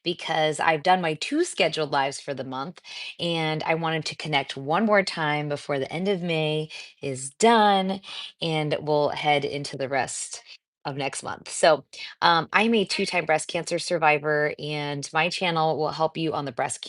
because I've done my two scheduled lives for the month, and I wanted to connect one more time before the end of May is done, and we'll head into the rest of next month. So, I'm a two-time breast cancer survivor, and my channel will help you on the breast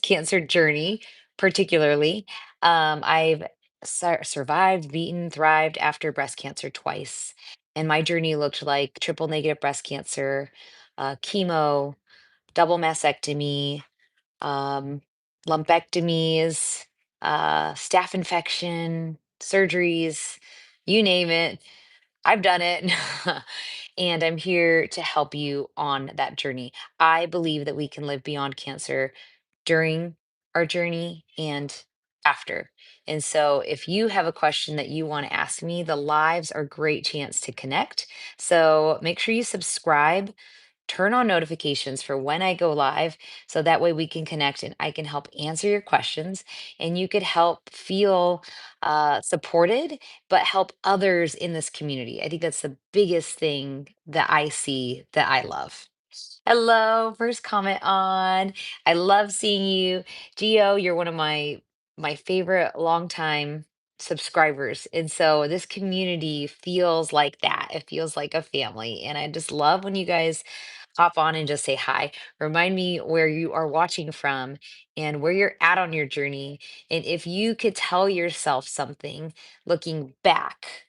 cancer journey, particularly. I've survived, beaten, thrived after breast cancer twice. And my journey looked like triple negative breast cancer, chemo, double mastectomy, um, lumpectomies, staph infection, surgeries, you name it. I've done it. And I'm here to help you on that journey. I believe that we can live beyond cancer during our journey and after. And so if you have a question that you want to ask me, the lives are a great chance to connect. So make sure you subscribe, turn on notifications for when I go live, so that way we can connect and I can help answer your questions and you could help feel supported, but help others in this community. I think that's the biggest thing that I see that I love. Hello, first comment on. I love seeing you. Geo, you're one of my favorite longtime subscribers. And so this community feels like that. It feels like a family. And I just love when you guys hop on and just say hi. Remind me where you are watching from and where you're at on your journey. And if you could tell yourself something looking back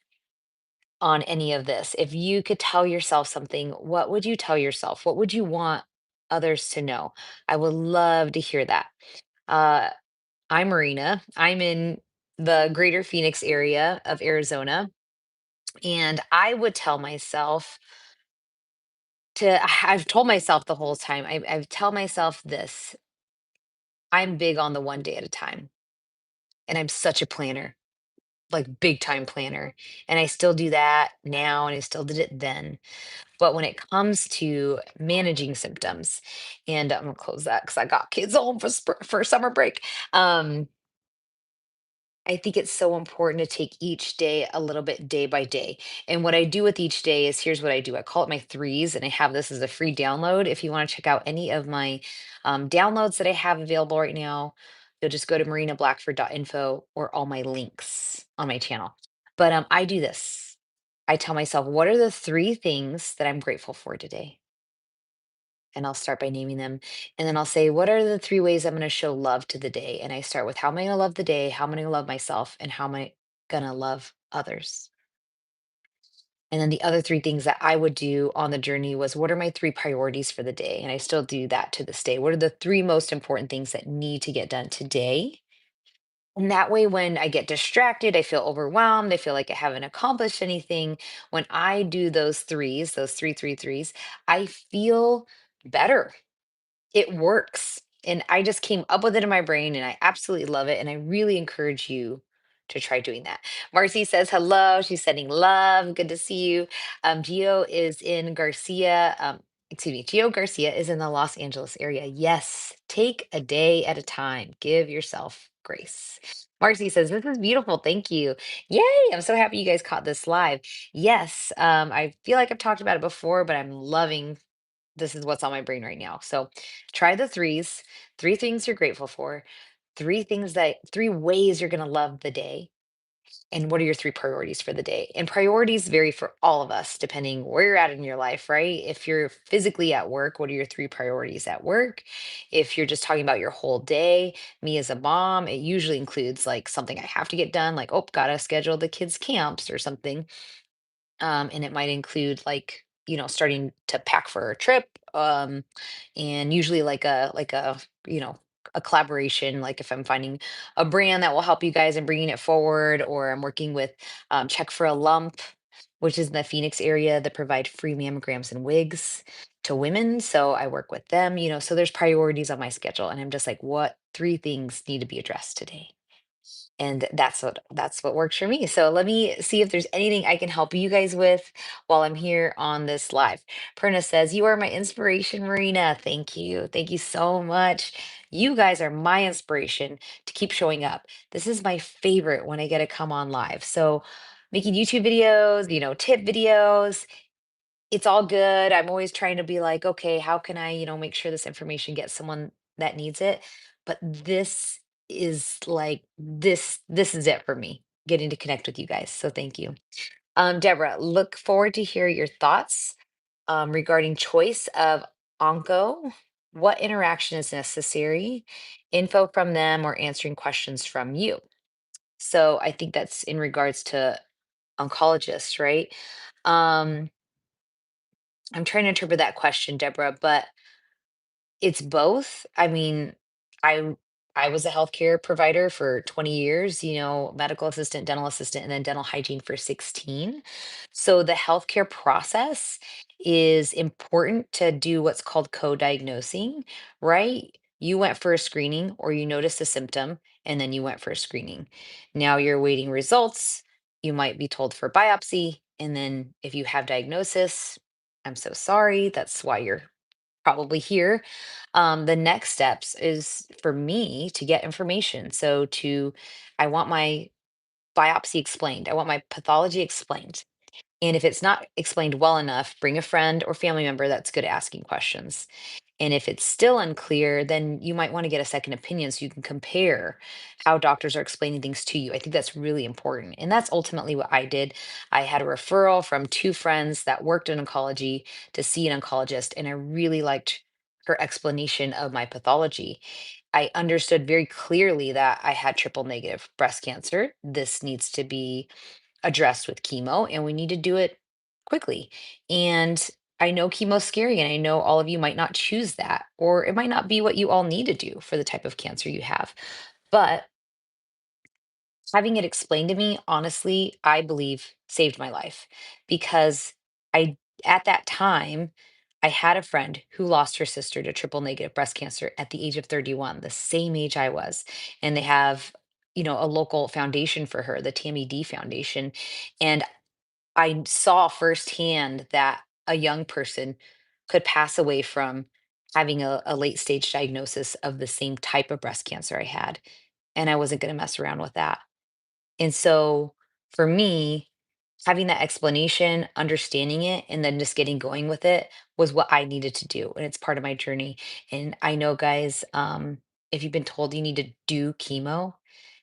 on any of this, if you could tell yourself something, what would you tell yourself? What would you want others to know? I would love to hear that. Uh, I'm Marina. I'm in the greater Phoenix area of Arizona. And I would tell myself I've told myself the whole time, I've tell myself this: I'm big on the one day at a time. And I'm such a planner, like big time planner. And I still do that now, and I still did it then. But when it comes to managing symptoms, and I'm gonna close that because I got kids home for summer break. Um, I think it's so important to take each day a little bit day by day. And what I do with each day is here's what I do. I call it my threes, and I have this as a free download. If you want to check out any of my downloads that I have available right now, you'll just go to marinablackford.info or all my links on my channel. But I do this. I tell myself, what are the three things that I'm grateful for today? And I'll start by naming them. And then I'll say, what are the three ways I'm going to show love to the day? And I start with how am I going to love the day? How am I going to love myself? And how am I going to love others? And then the other three things that I would do on the journey was what are my three priorities for the day? And I still do that to this day. What are the three most important things that need to get done today? And that way, when I get distracted, I feel overwhelmed. I feel like I haven't accomplished anything. When I do those threes, those three threes, I feel better. It works, and I just came up with it in my brain, and I absolutely love it, and I really encourage you to try doing that. Marcy says hello. She's sending love. Good to see you. Gio is in Garcia. Excuse me. Gio Garcia is in the Los Angeles area. Yes, take a day at a time. Give yourself grace. Marcy says, this is beautiful. Thank you. Yay. I'm so happy you guys caught this live. Yes. I feel like I've talked about it before, but I'm loving this is what's on my brain right now. So try the threes, three things you're grateful for, three ways you're going to love the day. And what are your three priorities for the day? And priorities vary for all of us, depending where you're at in your life, right? If you're physically at work, what are your three priorities at work? If you're just talking about your whole day, me as a mom, it usually includes like something I have to get done, like, oh, gotta schedule the kids' camps or something, and it might include like starting to pack for a trip, and usually like a a collaboration, like if I'm finding a brand that will help you guys and bringing it forward, or I'm working with check for a lump, which is in the Phoenix area that provide free mammograms and wigs to women, so I work with them, so there's priorities on my schedule, and I'm just like, what three things need to be addressed today? And that's what works for me. So let me see if there's anything I can help you guys with while I'm here on this live. Perna says, "You are my inspiration, Marina." Thank you. Thank you so much. You guys are my inspiration to keep showing up. This is my favorite when I get to come on live. So making YouTube videos, tip videos, it's all good. I'm always trying to be like, okay, how can I, make sure this information gets someone that needs it? But this is like this is it for me, getting to connect with you guys. So thank you. Deborah, look forward to hear your thoughts regarding choice of onco. What interaction is necessary? Info from them or answering questions from you. So I think that's in regards to oncologists, right? Um, I'm trying to interpret that question, Deborah, but it's both. I mean, I I was a healthcare provider for 20 years, medical assistant, dental assistant, and then dental hygiene for 16. So the healthcare process is important to do what's called co-diagnosing, right? You went for a screening or you noticed a symptom and then you went for a screening. Now you're waiting results. You might be told for biopsy. And then if you have diagnosis, I'm so sorry. That's why you're probably here. The next steps is for me to get information. I want my biopsy explained. I want my pathology explained. And if it's not explained well enough, bring a friend or family member that's good at asking questions. And if it's still unclear, then you might want to get a second opinion so you can compare how doctors are explaining things to you. I think that's really important. And that's ultimately what I did. I had a referral from two friends that worked in oncology to see an oncologist, and I really liked her explanation of my pathology. I understood very clearly that I had triple negative breast cancer. This needs to be addressed with chemo, and we need to do it quickly. And I know chemo's scary, and I know all of you might not choose that, or it might not be what you all need to do for the type of cancer you have. But having it explained to me, honestly, I believe saved my life because I, at that time, I had a friend who lost her sister to triple negative breast cancer at the age of 31, the same age I was. And they have, a local foundation for her, the Tammy D Foundation. And I saw firsthand that a young person could pass away from having a late stage diagnosis of the same type of breast cancer I had. And I wasn't going to mess around with that. And so for me, having that explanation, understanding it, and then just getting going with it was what I needed to do. And it's part of my journey. And I know, guys, if you've been told you need to do chemo,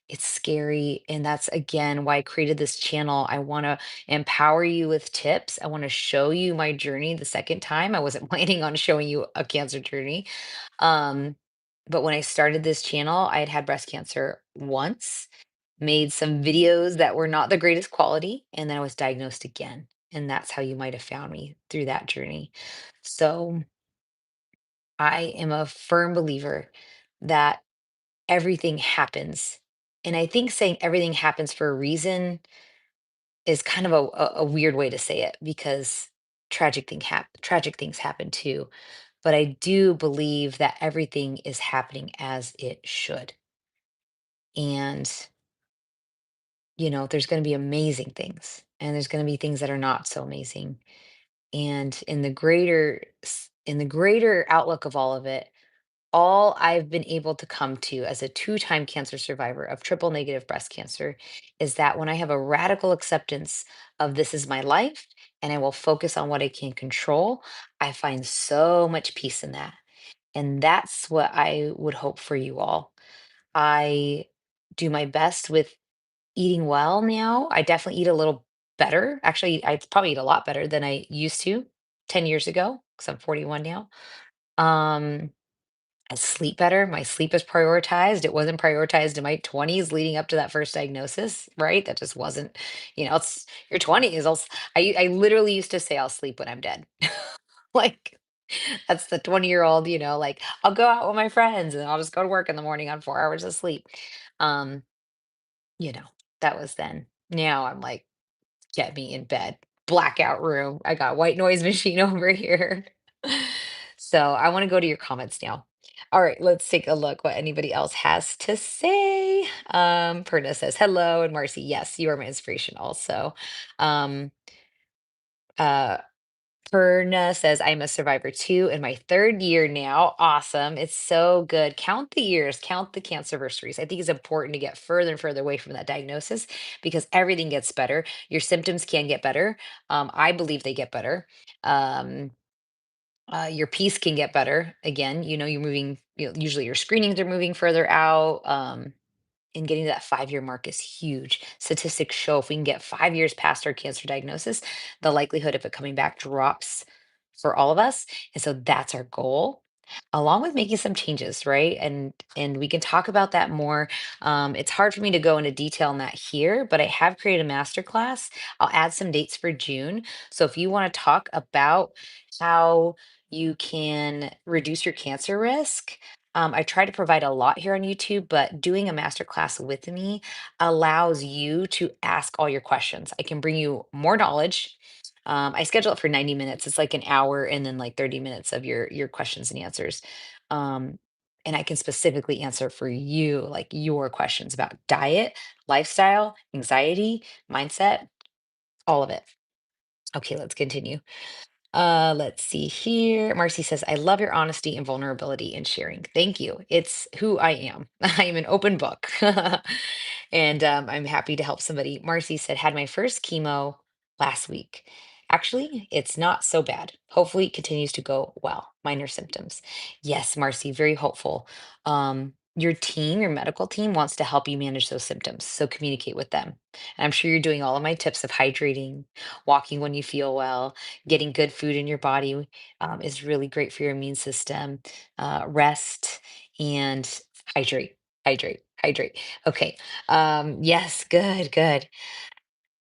it's scary. And that's again why I created this channel. I want to empower you with tips. I want to show you my journey the second time. I wasn't planning on showing you a cancer journey. Um, but when I started this channel, I had had breast cancer once, made some videos that were not the greatest quality, and then I was diagnosed again. And that's how you might have found me through that journey. So I am a firm believer that everything happens. And I think saying everything happens for a reason is kind of a weird way to say it because tragic things happen too. But I do believe that everything is happening as it should. And there's going to be amazing things and there's going to be things that are not so amazing. And in the greater outlook of all of it, all I've been able to come to as a two-time cancer survivor of triple negative breast cancer is that when I have a radical acceptance of this is my life and I will focus on what I can control, I find so much peace in that. And that's what I would hope for you all. I do my best with eating well now. I definitely eat a little better. Actually, I probably eat a lot better than I used to 10 years ago because I'm 41 now. Um, I sleep better. My sleep is prioritized. It wasn't prioritized in my 20s leading up to that first diagnosis, right? That just wasn't, it's your 20s. I literally used to say I'll sleep when I'm dead. Like that's the 20-year-old, like I'll go out with my friends and I'll just go to work in the morning on 4 hours of sleep. Um, you know, that was then. Now I'm like, get me in bed. Blackout room. I got white noise machine over here. So I want to go to your comments now. All right, let's take a look what anybody else has to say. Perna says hello, and Marcy, yes, you are my inspiration also. Um, uh, Perna says, I'm a survivor too, in my third year now. Awesome. It's so good. Count the years, count the cancerversaries. I think it's important to get further and further away from that diagnosis because everything gets better. Your symptoms can get better. I believe they get better. Um, your peace can get better. Again, you're moving, usually your screenings are moving further out. And getting to that 5-year mark is huge. Statistics show if we can get 5 years past our cancer diagnosis, the likelihood of it coming back drops for all of us. And so that's our goal, along with making some changes, right? And we can talk about that more. It's hard for me to go into detail on that here, but I have created a masterclass. I'll add some dates for June. So if you want to talk about how you can reduce your cancer risk, I try to provide a lot here on YouTube, but doing a masterclass with me allows you to ask all your questions. I can bring you more knowledge. I schedule it for 90 minutes. It's like an hour and then like 30 minutes of your questions and answers. Um, and I can specifically answer for you, like your questions about diet, lifestyle, anxiety, mindset, all of it. Okay, let's continue. Let's see here. Marcy says, I love your honesty and vulnerability in sharing. Thank you. It's who I am. I am an open book. And I'm happy to help somebody. Marcy said, had my first chemo last week. Actually, it's not so bad. Hopefully, it continues to go well. Minor symptoms. Yes, Marcy, very hopeful. Your team, your medical team wants to help you manage those symptoms. So communicate with them. And I'm sure you're doing all of my tips of hydrating, walking when you feel well, getting good food in your body is really great for your immune system. Rest and hydrate, hydrate. Okay. Yes, good, good.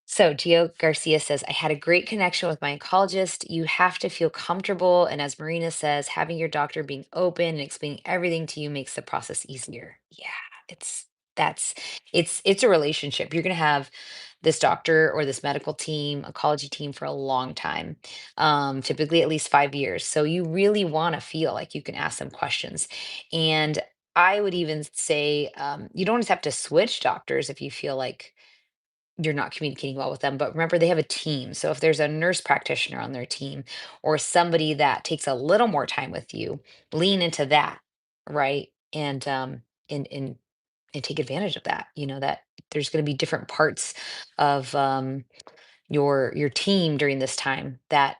So Gio Garcia says, I had a great connection with my oncologist. You have to feel comfortable. And as Marina says, having your doctor being open and explaining everything to you makes the process easier. Yeah, it's that's it's a relationship. You're gonna have this doctor or this medical team, oncology team for a long time, typically at least 5 years. So you really want to feel like you can ask them questions. And I would even say you don't just have to switch doctors if you feel like you're not communicating well with them. But remember, they have a team. So if there's a nurse practitioner on their team or somebody that takes a little more time with you, lean into that, right? And and take advantage of that. That there's going to be different parts of your team during this time that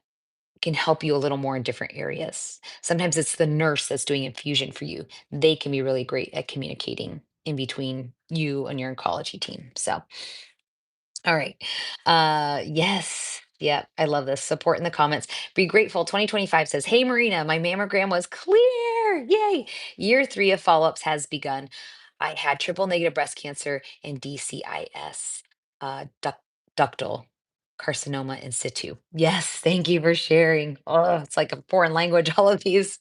can help you a little more in different areas. Sometimes it's the nurse that's doing infusion for you. They can be really great at communicating in between you and your oncology team. So all right. Yes. Yeah, I love this. Support in the comments. Be grateful. 2025 says, Hey Marina, my mammogram was clear. Yay. Year 3 of follow-ups has begun. I had triple negative breast cancer and DCIS, ductal carcinoma in situ. Yes, thank you for sharing. Oh, it's like a foreign language, all of these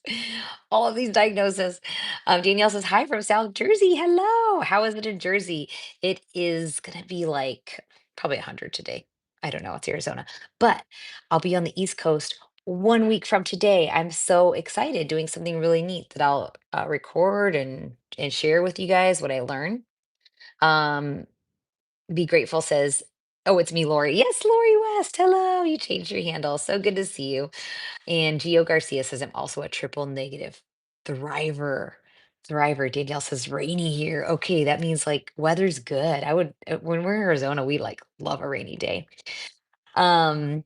diagnoses. Danielle says, Hi from South Jersey. Hello. How is it in Jersey? It is gonna be like probably 100 today. I don't know, it's Arizona. But I'll be on the East Coast 1 week from today. I'm so excited doing something really neat that I'll record and share with you guys what I learn. Um, Be Grateful says, Oh, it's me, Lori. Yes, Lori West. Hello. You changed your handle. So good to see you. And Gio Garcia says, I'm also a triple negative thriver. Thriver. Danielle says, rainy here. Okay, that means like weather's good. When we're in Arizona, we like love a rainy day. Um,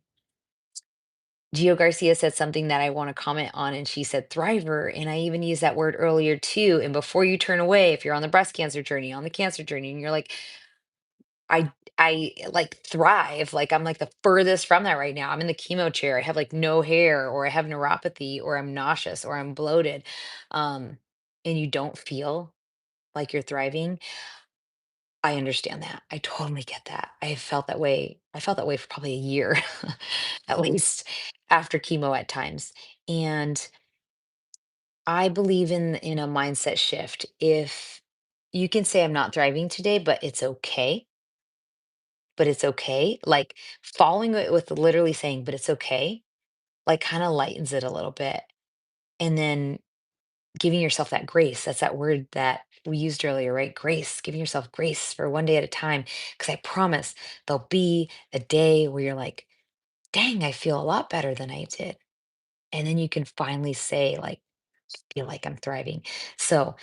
Gio Garcia said something that I want to comment on, and she said thriver. And I even used that word earlier too. And before you turn away, if you're on the breast cancer journey, on the cancer journey, and you're like, I like thrive, like I'm like the furthest from that right now. I'm in the chemo chair. I have like no hair, or I have neuropathy, or I'm nauseous, or I'm bloated. And you don't feel like you're thriving. I understand that. I totally get that. I have felt that way. I felt that way for probably a year, at least after chemo at times. And I believe in a mindset shift. If you can say I'm not thriving today, but it's okay. Like following it with literally saying, but it's okay, like kind of lightens it a little bit. And then giving yourself that grace. That's that word that we used earlier, right? Grace, giving yourself grace for one day at a time. Because I promise there'll be a day where you're like, dang, I feel a lot better than I did. And then you can finally say, like, feel like I'm thriving. So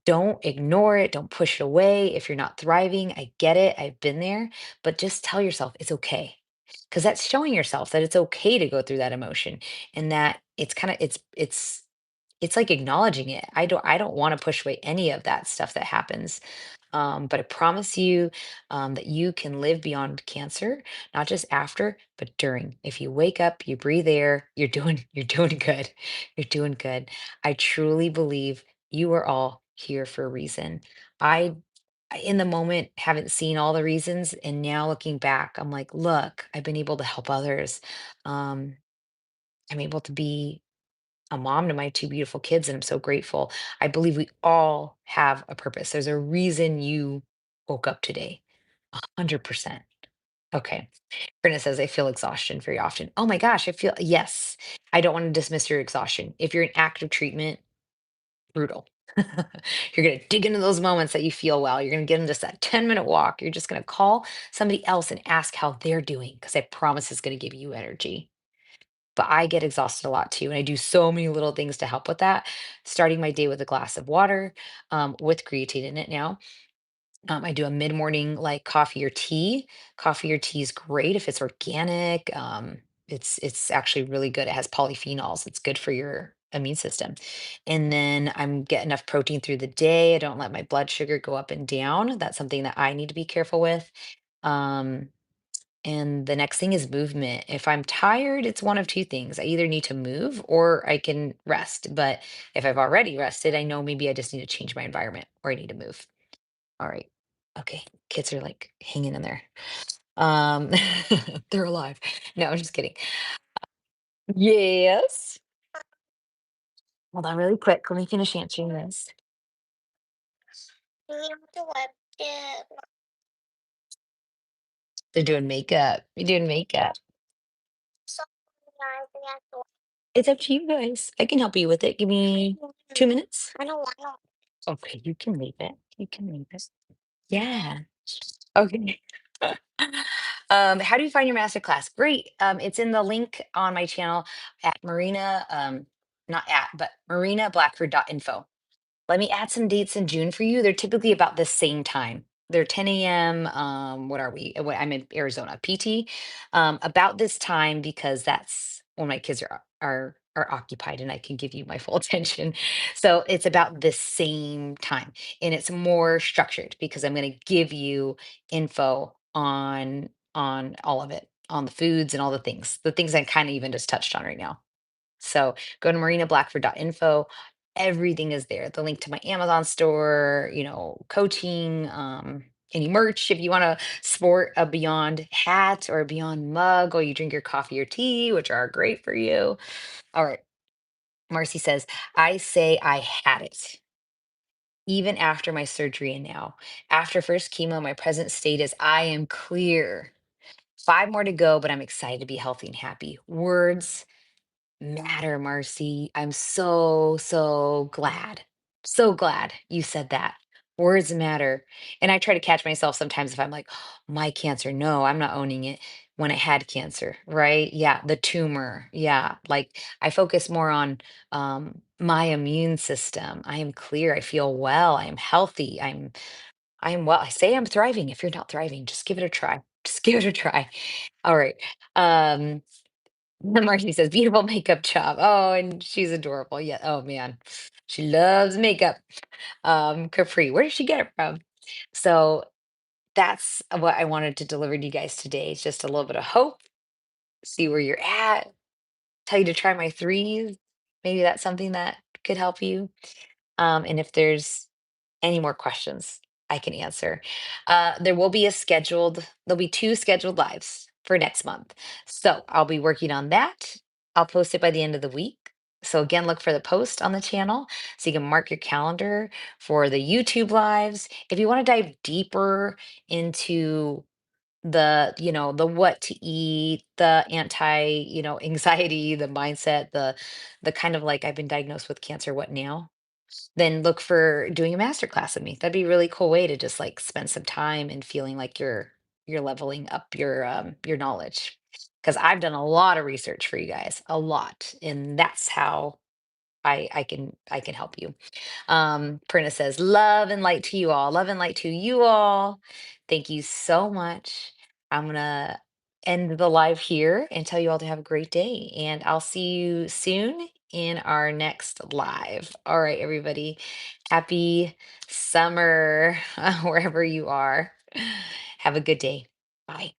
don't ignore it. Don't push it away. If you're not thriving, I get it. I've been there, but just tell yourself it's okay. Because that's showing yourself that it's okay to go through that emotion and that it's kind of it's like acknowledging it. I don't want to push away any of that stuff that happens. But I promise you that you can live beyond cancer, not just after, but during. If you wake up, you breathe air, you're doing good. You're doing good. I truly believe you are all here for a reason. In the moment, haven't seen all the reasons, and now looking back, I'm like, look, I've been able to help others. Um, I'm able to be a mom to my two beautiful kids, and I'm so grateful. I believe we all have a purpose. There's a reason you woke up today. 100%. Okay. Brenda says, I feel exhaustion very often. Oh my gosh, I feel, yes. I don't want to dismiss your exhaustion. If you're in active treatment, brutal. You're going to dig into those moments that you feel well. You're going to get into that 10-minute walk. You're just going to call somebody else and ask how they're doing because I promise it's going to give you energy. But I get exhausted a lot too, and I do so many little things to help with that. Starting my day with a glass of water, with creatine in it now. I do a mid-morning like coffee or tea. Coffee or tea is great if it's organic. It's actually really good. It has polyphenols. It's good for your immune system. And then I'm get enough protein through the day. I don't let my blood sugar go up and down. That's something that I need to be careful with. Um, and the next thing is movement. If I'm tired, it's one of two things. I either need to move or I can rest. But if I've already rested, I know maybe I just need to change my environment or I need to move. All right. Okay. Kids are like hanging in there. Um, they're alive. No, I'm just kidding. Yes. Hold on really quick. Let me finish answering this. They're doing makeup. You're doing makeup. It's up to you guys. I can help you with it. Give me 2 minutes. Okay, you can leave it. You can leave it. Yeah. Okay. How do you find your master class? Great. It's in the link on my channel at Marina, not at, but marinablackford.info. Let me add some dates in June for you. They're typically about the same time. They're 10 a.m. What are we? I'm in Arizona, PT. About this time because that's when my kids are occupied and I can give you my full attention. So it's about the same time, and it's more structured because I'm going to give you info on all of it, on the foods and all the things I kind of even just touched on right now. So go to marinablackford.info. Everything is there. The link to my Amazon store, coaching, any merch. If you want to sport a Beyond hat or a Beyond mug while you drink your coffee or tea, which are great for you. All right. Marcy says, I say I had it. Even after my surgery and now. After first chemo, my present state is I am clear. 5 more to go, but I'm excited to be healthy and happy. Words matter, Marcy. I'm so, so glad you said that. Words matter. And I try to catch myself sometimes if I'm like, my cancer. No, I'm not owning it. When I had cancer, right? Yeah, the tumor. Yeah, like I focus more on my immune system. I am clear. I feel well. I am healthy. I am well. I say I'm thriving. If you're not thriving, just give it a try. Just give it a try. All right. Um, Marcy says, beautiful makeup job. Oh, and she's adorable. Yeah. Oh man. She loves makeup. Capri. Where did she get it from? So that's what I wanted to deliver to you guys today. It's just a little bit of hope, see where you're at, tell you to try my threes. Maybe that's something that could help you. And if there's any more questions, I can answer. There'll be two scheduled lives for next month. So I'll be working on that. I'll post it by the end of the week. So again, look for the post on the channel so you can mark your calendar for the YouTube lives. If you want to dive deeper into the what to eat, the anti, anxiety, the mindset, the kind of like I've been diagnosed with cancer, what now? Then look for doing a master class with me. That'd be a really cool way to just like spend some time and feeling like you're leveling up your knowledge. because I've done a lot of research for you guys, a lot, and that's how I can help you. Prina says, love and light to you all. Love and light to you all. Thank you so much. I'm gonna end the live here and tell you all to have a great day. And I'll see you soon in our next live. All right, everybody. Happy summer wherever you are. Have a good day. Bye.